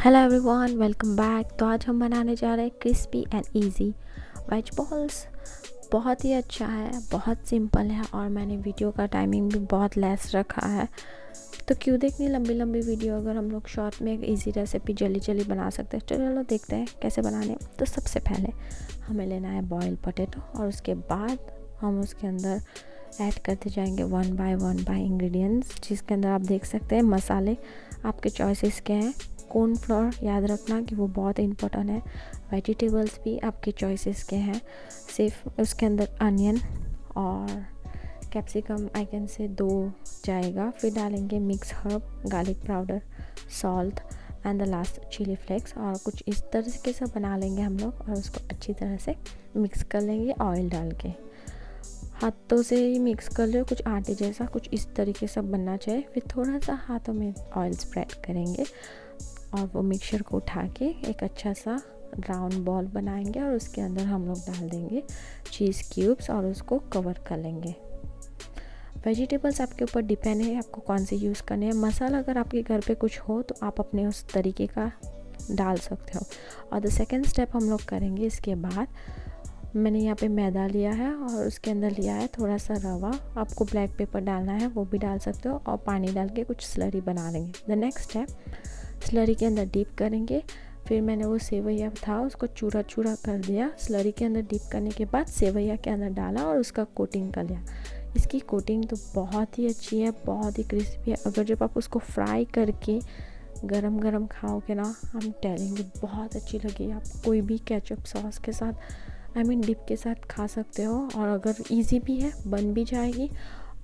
Hello everyone, welcome back. तो आज हम बनाने जा रहे हैं crispy and easy veg balls. बहुत ही अच्छा है, बहुत सिंपल है और मैंने वीडियो का टाइमिंग भी बहुत लेस रखा है। तो क्यों देखनी लंबी लंबी वीडियो, अगर हम लोग शॉर्ट में एक इजी रेसिपी जल्दी जल्दी बना सकते हैं। चलो देखते हैं कैसे बनाने। तो सबसे पहले हमें लेना है बॉयल पोटैटो और उसके बाद हम उसके अंदर ऐड करते जाएंगे वन बाय इंग्रेडिएंट्स, जिसके अंदर आप देख सकते हैं मसाले आपके चॉइसेस के हैं। कॉर्नफ्लोर याद रखना कि वो बहुत इंपॉर्टेंट है। वेजिटेबल्स भी आपके चॉइसेस के हैं। सिर्फ उसके अंदर अनियन और कैप्सिकम आई कैन से 2 जाएगा। फिर डालेंगे mix herb, garlic powder, salt and the last chilli flakes. और कुछ इस तरीके से बना लेंगे हम लोग और उसको अच्छी तरह से मिक्स कर लेंगे ऑयल डाल के। हाथों से ही मिक्स कर लो, कुछ आटे जैसा कुछ इस तरीके से बनना चाहिए। फिर थोड़ा सा हाथों में ऑयल स्प्रेड करेंगे और वो मिक्सचर को उठा के एक अच्छा सा राउंड बॉल बनाएंगे और उसके अंदर हम लोग डाल देंगे चीज़ क्यूब्स और उसको कवर कर लेंगे। वेजिटेबल्स आपके ऊपर डिपेंड है आपको कौन से यूज़ करने हैं। मसाला अगर आपके घर पे कुछ हो तो आप अपने उस तरीके का डाल सकते हो। और द सेकेंड स्टेप हम लोग करेंगे, इसके बाद मैंने यहाँ पे मैदा लिया है और उसके अंदर लिया है थोड़ा सा रवा। आपको ब्लैक पेपर डालना है वो भी डाल सकते हो और पानी डाल के कुछ स्लरी बना लेंगे। द नेक्स्ट स्टेप स्लरी के अंदर डीप करेंगे। फिर मैंने वो सेवैया था उसको चूरा चूरा कर दिया। स्लरी के अंदर डीप करने के बाद सेवैया के अंदर डाला और उसका कोटिंग कर लिया। इसकी कोटिंग तो बहुत ही अच्छी है, बहुत ही क्रिस्पी है। अगर जब आप उसको फ्राई करके गरम गरम खाओगे ना, हम टेलेंगे बहुत अच्छी लगी। आप कोई भी केचप सॉस के साथ डिप के साथ खा सकते हो। और अगर इजी भी है, बन भी जाएगी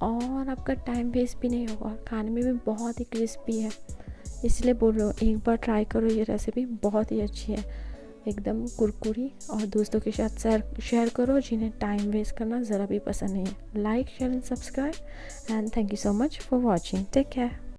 और आपका टाइम वेस्ट भी नहीं होगा और खाने में भी बहुत ही क्रिस्पी है। इसलिए बोल रहा हूँ, एक बार ट्राई करो, ये रेसिपी बहुत ही अच्छी है, एकदम कुरकुरी। और दोस्तों के साथ शेयर करो जिन्हें टाइम वेस्ट करना ज़रा भी पसंद नहीं है। Like, share and subscribe and thank you so much for watching. Take care.